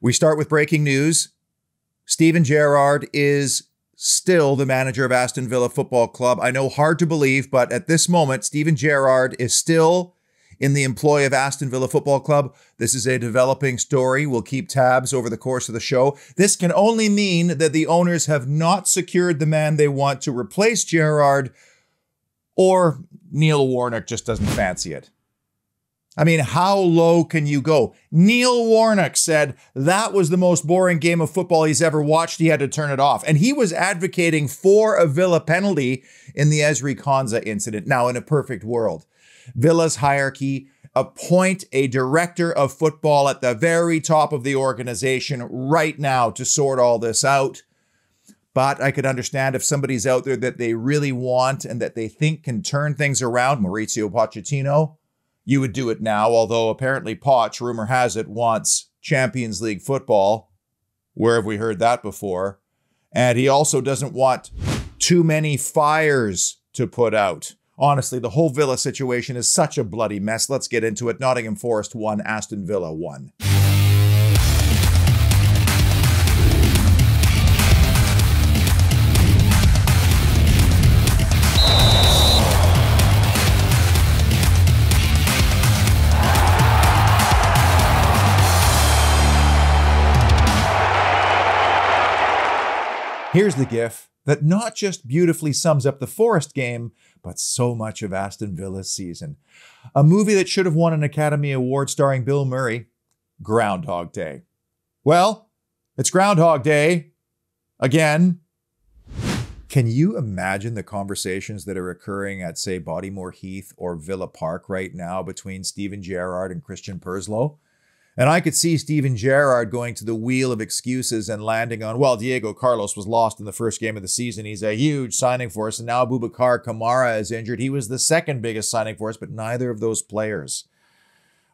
We start with breaking news. Steven Gerrard is still the manager of Aston Villa Football Club. I know, hard to believe, but at this moment, Steven Gerrard is still in the employ of Aston Villa Football Club. This is a developing story. We'll keep tabs over the course of the show. This can only mean that the owners have not secured the man they want to replace Gerrard, or Neil Warnock just doesn't fancy it. I mean, how low can you go? Neil Warnock said that was the most boring game of football he's ever watched. He had to turn it off. And he was advocating for a Villa penalty in the Ezri Konsa incident. Now, in a perfect world, Villa's hierarchy appoint a director of football at the very top of the organization right now to sort all this out. But I could understand if somebody's out there that they really want and that they think can turn things around, Mauricio Pochettino, you would do it now, although apparently Poch, rumor has it, wants Champions League football. Where have we heard that before? And he also doesn't want too many fires to put out. Honestly, the whole Villa situation is such a bloody mess. Let's get into it. Nottingham Forest 1, Aston Villa 1. Here's the gif that not just beautifully sums up the Forest game, but so much of Aston Villa's season. A movie that should have won an Academy Award starring Bill Murray, Groundhog Day. Well, it's Groundhog Day again. Can you imagine the conversations that are occurring at, say, Bodymore Heath or Villa Park right now between Steven Gerrard and Christian Purslow? And I could see Steven Gerrard going to the wheel of excuses and landing on, well, Diego Carlos was lost in the first game of the season. He's a huge signing for us. And now Boubacar Kamara is injured. He was the second biggest signing for us, but neither of those players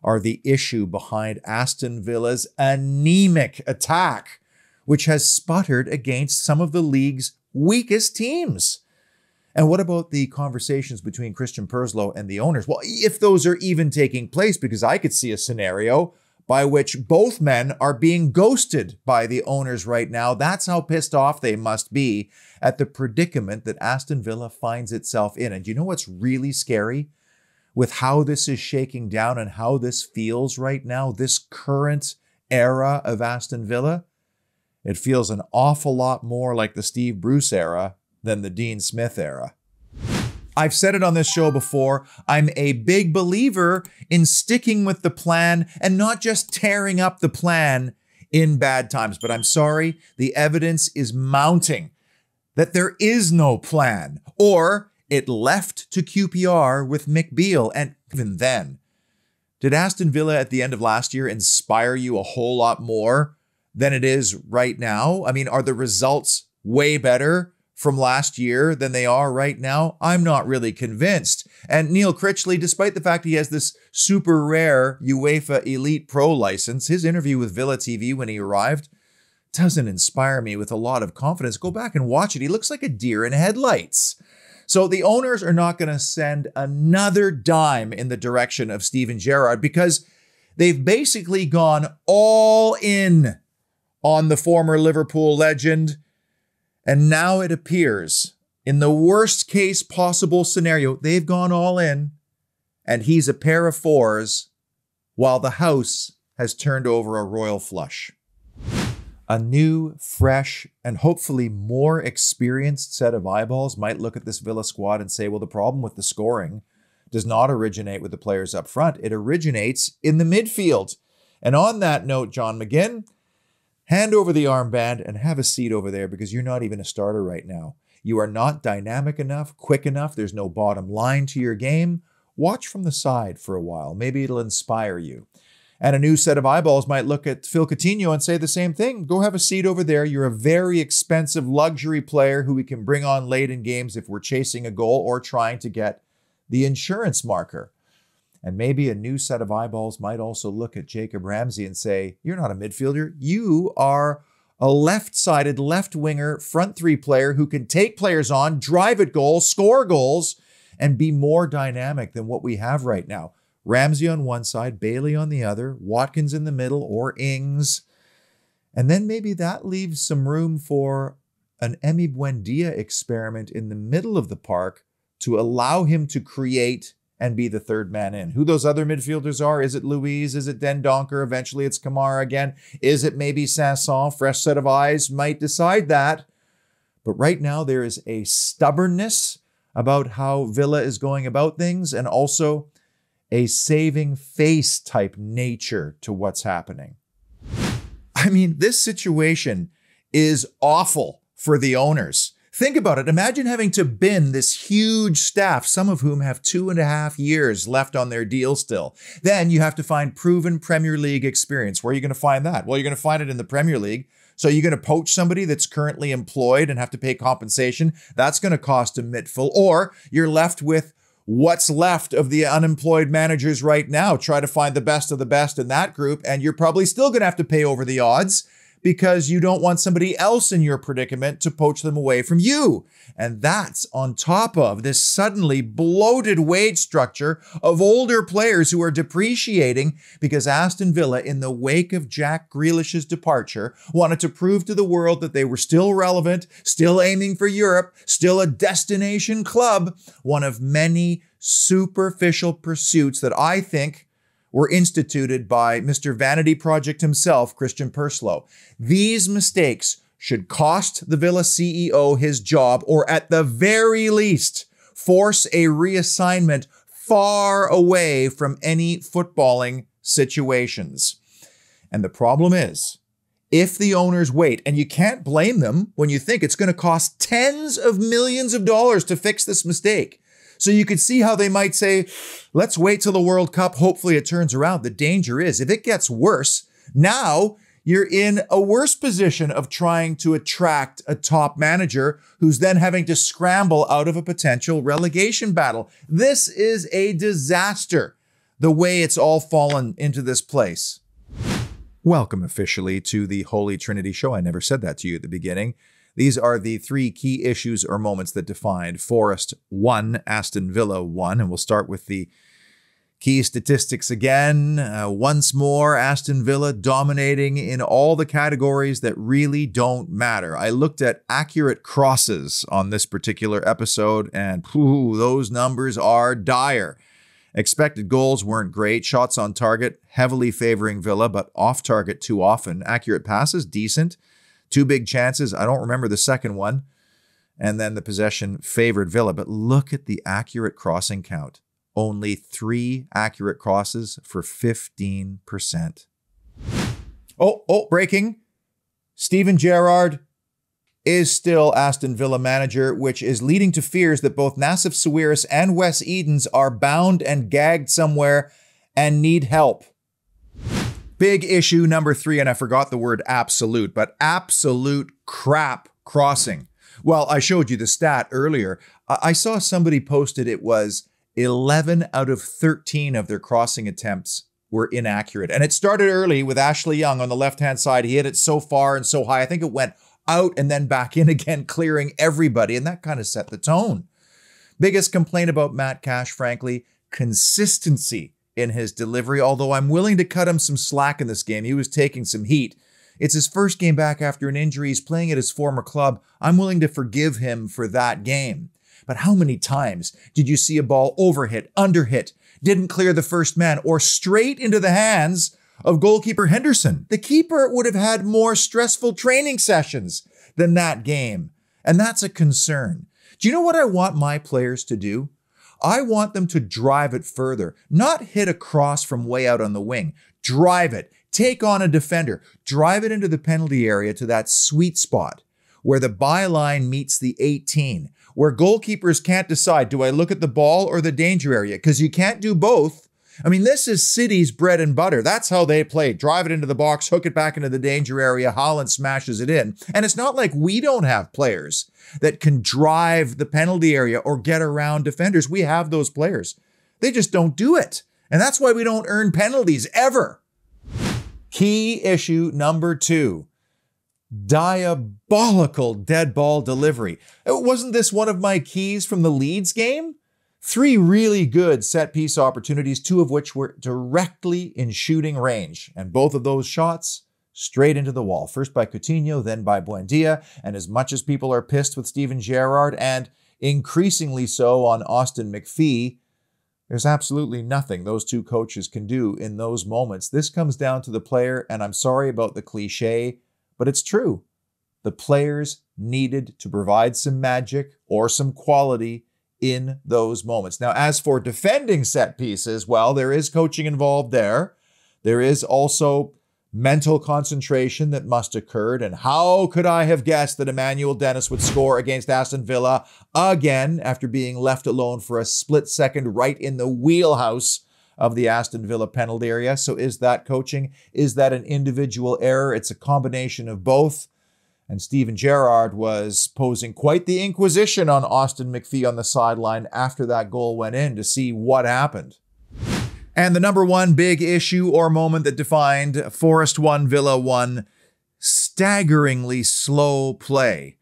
are the issue behind Aston Villa's anemic attack, which has sputtered against some of the league's weakest teams. And what about the conversations between Christian Purslow and the owners? Well, if those are even taking place, because I could see a scenario by which both men are being ghosted by the owners right now. That's how pissed off they must be at the predicament that Aston Villa finds itself in. And you know what's really scary? With how this is shaking down and how this feels right now, this current era of Aston Villa, it feels an awful lot more like the Steve Bruce era than the Dean Smith era. I've said it on this show before, I'm a big believer in sticking with the plan and not just tearing up the plan in bad times. But I'm sorry, the evidence is mounting that there is no plan, or it left to QPR with Mick Beale. And even then, did Aston Villa at the end of last year inspire you a whole lot more than it is right now? I mean, are the results way better from last year than they are right now? I'm not really convinced. And Neil Critchley, despite the fact he has this super rare UEFA Elite Pro license, his interview with Villa TV when he arrived doesn't inspire me with a lot of confidence. Go back and watch it. He looks like a deer in headlights. So the owners are not going to send another dime in the direction of Steven Gerrard because they've basically gone all in on the former Liverpool legend. And now it appears, in the worst case possible scenario, they've gone all in, and he's a pair of fours, while the house has turned over a royal flush. A new, fresh, and hopefully more experienced set of eyeballs might look at this Villa squad and say, well, the problem with the scoring does not originate with the players up front. It originates in the midfield. And on that note, John McGinn, hand over the armband and have a seat over there because you're not even a starter right now. You are not dynamic enough, quick enough. There's no bottom line to your game. Watch from the side for a while. Maybe it'll inspire you. And a new set of eyeballs might look at Phil Coutinho and say the same thing. Go have a seat over there. You're a very expensive luxury player who we can bring on late in games if we're chasing a goal or trying to get the insurance marker. And maybe a new set of eyeballs might also look at Jacob Ramsey and say, you're not a midfielder. You are a left-sided, left-winger, front three player who can take players on, drive at goals, score goals, and be more dynamic than what we have right now. Ramsey on one side, Bailey on the other, Watkins in the middle, or Ings. And then maybe that leaves some room for an Emi Buendia experiment in the middle of the park to allow him to create and be the third man in. Who those other midfielders are? Is it Louise? Is it Dendoncker? Eventually it's Kamara again. Is it maybe Sanson? Fresh set of eyes might decide that. But right now there is a stubbornness about how Villa is going about things, and also a saving face type nature to what's happening. I mean, this situation is awful for the owners. Think about it. Imagine having to bin this huge staff, some of whom have 2.5 years left on their deal still. Then you have to find proven Premier League experience. Where are you going to find that? Well, you're going to find it in the Premier League. So you're going to poach somebody that's currently employed and have to pay compensation. That's going to cost a mittful. Or you're left with what's left of the unemployed managers right now. Try to find the best of the best in that group, and you're probably still going to have to pay over the odds because you don't want somebody else in your predicament to poach them away from you. And that's on top of this suddenly bloated wage structure of older players who are depreciating because Aston Villa, in the wake of Jack Grealish's departure, wanted to prove to the world that they were still relevant, still aiming for Europe, still a destination club, one of many superficial pursuits that I think were instituted by Mr. Vanity Project himself, Christian Purslow. These mistakes should cost the Villa CEO his job, or at the very least, force a reassignment far away from any footballing situations. And the problem is, if the owners wait, and you can't blame them when you think it's going to cost tens of millions of dollars to fix this mistake. So you could see how they might say, let's wait till the World Cup. Hopefully it turns around. The danger is if it gets worse, now you're in a worse position of trying to attract a top manager who's then having to scramble out of a potential relegation battle. This is a disaster, the way it's all fallen into this place. Welcome officially to the Holy Trinity Show. I never said that to you at the beginning. These are the 3 key issues or moments that defined Forest 1, Aston Villa 1. And we'll start with the key statistics again. Once more, Aston Villa dominating in all the categories that really don't matter. I looked at accurate crosses on this particular episode, and those numbers are dire. Expected goals weren't great. Shots on target, heavily favoring Villa, but off target too often. Accurate passes, decent. 2 big chances. I don't remember the second one. And then the possession favored Villa. But look at the accurate crossing count. Only 3 accurate crosses for 15%. Breaking. Steven Gerrard is still Aston Villa manager, which is leading to fears that both Nassif Sawiris and Wes Edens are bound and gagged somewhere and need help. Big issue number 3, and I forgot the word absolute, but absolute crap crossing. Well, I showed you the stat earlier. I saw somebody posted it was 11 out of 13 of their crossing attempts were inaccurate. And it started early with Ashley Young on the left-hand side. He hit it so far and so high. I think it went out and then back in again, clearing everybody. And that kind of set the tone. Biggest complaint about Matt Cash, frankly, consistency in his delivery, although I'm willing to cut him some slack in this game. He was taking some heat. It's his first game back after an injury. He's playing at his former club. I'm willing to forgive him for that game. But how many times did you see a ball overhit, underhit, didn't clear the first man, or straight into the hands of goalkeeper Henderson? The keeper would have had more stressful training sessions than that game. And that's a concern. Do you know what I want my players to do? I want them to drive it further, not hit a cross from way out on the wing. Drive it, take on a defender, drive it into the penalty area to that sweet spot where the byline meets the 18, where goalkeepers can't decide, do I look at the ball or the danger area? Because you can't do both. I mean, this is City's bread and butter. That's how they play. Drive it into the box, hook it back into the danger area. Haaland smashes it in. And it's not like we don't have players that can drive the penalty area or get around defenders. We have those players. They just don't do it. And that's why we don't earn penalties ever. Key issue number 2. Diabolical dead ball delivery. Wasn't this one of my keys from the Leeds game? 3 really good set-piece opportunities, 2 of which were directly in shooting range. And both of those shots straight into the wall. First by Coutinho, then by Buendia. And as much as people are pissed with Steven Gerrard, and increasingly so on Austin McPhee, there's absolutely nothing those two coaches can do in those moments. This comes down to the player, and I'm sorry about the cliche, but it's true. The players needed to provide some magic or some quality in those moments. Now, as for defending set pieces, well, there is coaching involved there. There is also mental concentration that must occur. And how could I have guessed that Emmanuel Dennis would score against Aston Villa again after being left alone for a split second right in the wheelhouse of the Aston Villa penalty area? So is that coaching? Is that an individual error? It's a combination of both. And Steven Gerrard was posing quite the inquisition on Austin McPhee on the sideline after that goal went in to see what happened. And the number one big issue or moment that defined Forest 1, Villa 1, staggeringly slow play.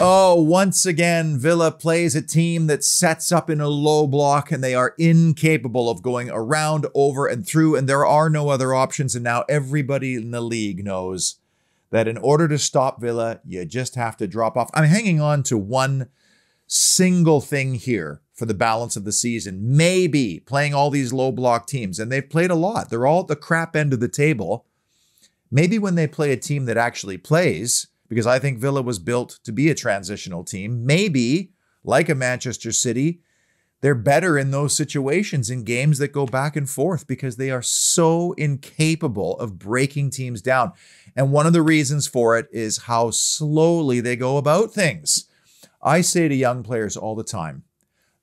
Oh, once again, Villa plays a team that sets up in a low block and they are incapable of going around, over, and through, and there are no other options. And now everybody in the league knows that in order to stop Villa, you just have to drop off. I'm hanging on to one single thing here for the balance of the season. Maybe playing all these low block teams, and they've played a lot. They're all at the crap end of the table. Maybe when they play a team that actually plays, because I think Villa was built to be a transitional team, maybe, like a Manchester City, they're better in those situations in games that go back and forth because they are so incapable of breaking teams down. And one of the reasons for it is how slowly they go about things. I say to young players all the time,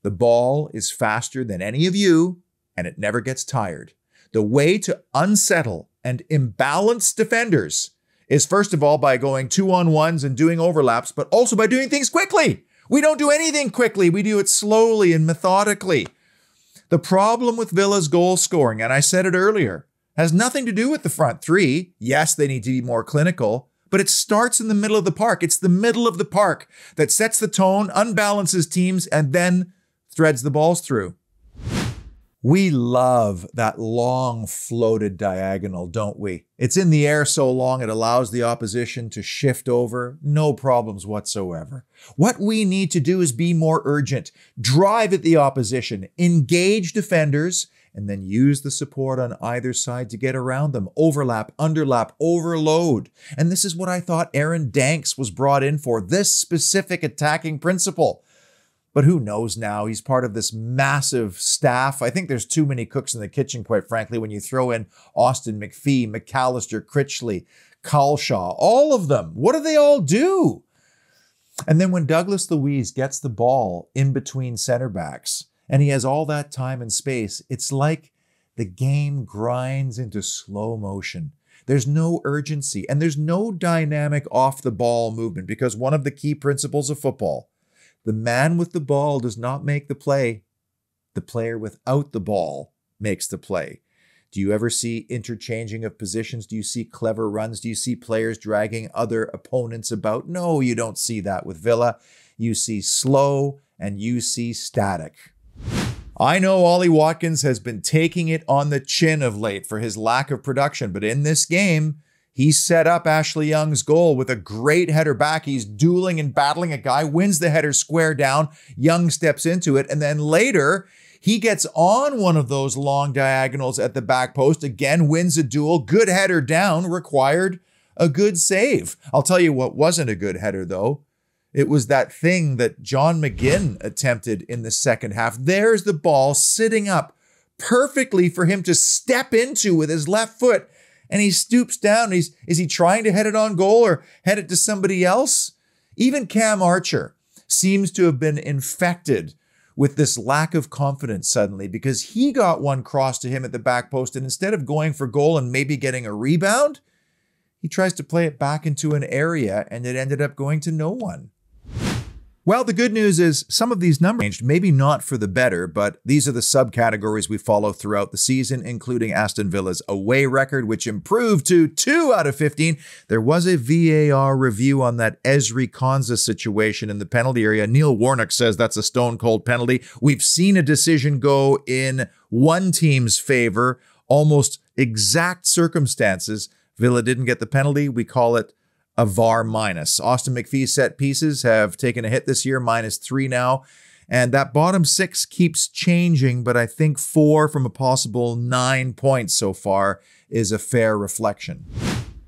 the ball is faster than any of you, and it never gets tired. The way to unsettle and imbalance defenders is, first of all, by going 2-on-1s and doing overlaps, but also by doing things quickly. We don't do anything quickly. We do it slowly and methodically. The problem with Villa's goal scoring, and I said it earlier, has nothing to do with the front three. Yes, they need to be more clinical, but it starts in the middle of the park. It's the middle of the park that sets the tone, unbalances teams, and then threads the balls through. We love that long floated diagonal, don't we? It's in the air so long it allows the opposition to shift over. No problems whatsoever. What we need to do is be more urgent. Drive at the opposition, engage defenders, and then use the support on either side to get around them. Overlap, underlap, overload. And this is what I thought Aaron Danks was brought in for, this specific attacking principle. But who knows now? He's part of this massive staff. I think there's too many cooks in the kitchen, quite frankly, when you throw in Austin McPhee, McAllister, Critchley, Calshaw, all of them. What do they all do? And then when Douglas Luiz gets the ball in between center backs, and he has all that time and space, it's like the game grinds into slow motion. There's no urgency, and there's no dynamic off-the-ball movement, because one of the key principles of football, the man with the ball does not make the play. The player without the ball makes the play. Do you ever see interchanging of positions? Do you see clever runs? Do you see players dragging other opponents about? No, you don't see that with Villa. You see slow and you see static. I know Ollie Watkins has been taking it on the chin of late for his lack of production, but in this game, he set up Ashley Young's goal with a great header back. He's dueling and battling a guy, wins the header square down. Young steps into it. And then later, he gets on one of those long diagonals at the back post. Again, wins a duel. Good header down, required a good save. I'll tell you what wasn't a good header, though. It was that thing that John McGinn attempted in the second half. There's the ball sitting up perfectly for him to step into with his left foot. And he stoops down. Is he trying to head it on goal or head it to somebody else? Even Cam Archer seems to have been infected with this lack of confidence suddenly, because he got one crossed to him at the back post, and instead of going for goal and maybe getting a rebound, he tries to play it back into an area, and it ended up going to no one. Well, the good news is some of these numbers changed, maybe not for the better, but these are the subcategories we follow throughout the season, including Aston Villa's away record, which improved to 2 out of 15. There was a VAR review on that Ezri Konsa situation in the penalty area. Neil Warnock says that's a stone-cold penalty. We've seen a decision go in one team's favor, almost exact circumstances. Villa didn't get the penalty. We call it a VAR minus. Austin McPhee's set pieces have taken a hit this year, -3 now. And that bottom 6 keeps changing, but I think 4 from a possible 9 points so far is a fair reflection.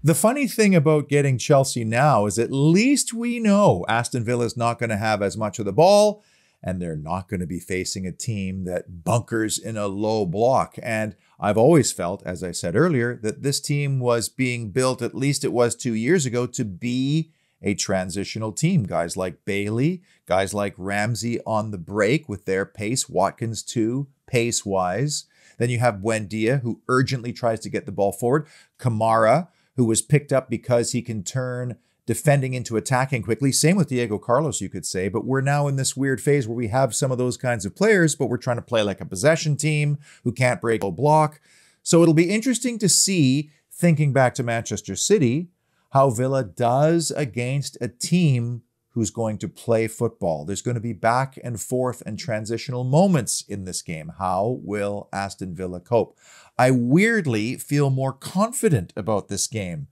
The funny thing about getting Chelsea now is at least we know Aston Villa is not going to have as much of the ball, and they're not going to be facing a team that bunkers in a low block. And I've always felt, as I said earlier, that this team was being built, at least it was 2 years ago, to be a transitional team. Guys like Bailey, guys like Ramsey on the break with their pace, Watkins too, pace-wise. Then you have Buendia, who urgently tries to get the ball forward. Kamara, who was picked up because he can turn defending into attacking quickly. Same with Diego Carlos, you could say. But we're now in this weird phase where we have some of those kinds of players, but we're trying to play like a possession team who can't break a block. So it'll be interesting to see, thinking back to Manchester City, how Villa does against a team who's going to play football. There's going to be back and forth and transitional moments in this game. How will Aston Villa cope? I weirdly feel more confident about this game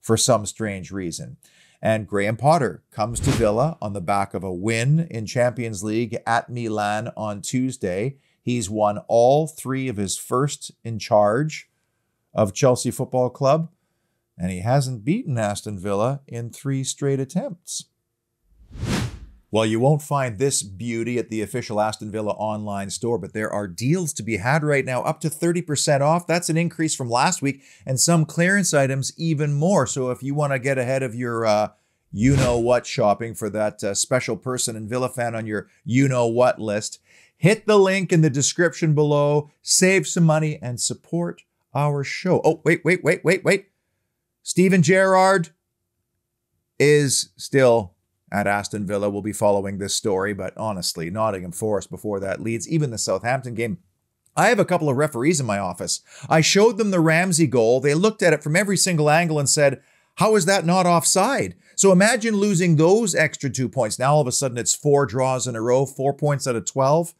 for some strange reason. And Graham Potter comes to Villa on the back of a win in Champions League at Milan on Tuesday. He's won all 3 of his first in charge of Chelsea Football Club, and he hasn't beaten Aston Villa in 3 straight attempts. Well, you won't find this beauty at the official Aston Villa online store, but there are deals to be had right now, up to 30% off. That's an increase from last week, and some clearance items even more. So if you want to get ahead of your you-know-what shopping for that special person and Villa fan on your you-know-what list, hit the link in the description below, save some money, and support our show. Oh, wait. Steven Gerrard is still at Aston Villa. We'll be following this story, but honestly, Nottingham Forest before that, Leeds, even the Southampton game. I have a couple of referees in my office. I showed them the Ramsey goal. They looked at it from every single angle and said, how is that not offside? So imagine losing those extra 2 points. Now all of a sudden it's 4 draws in a row, 4 points out of 12.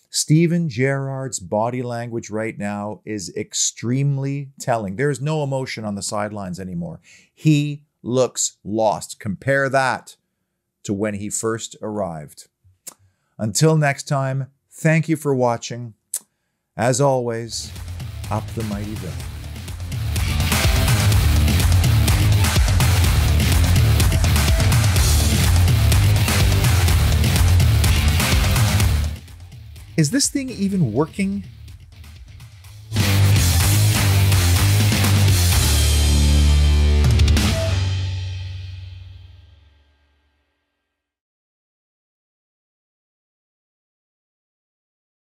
Steven Gerrard's body language right now is extremely telling. There's no emotion on the sidelines anymore. He looks lost. Compare that to when he first arrived. Until next time, thank you for watching. As always, up the mighty Villa. Is this thing even working?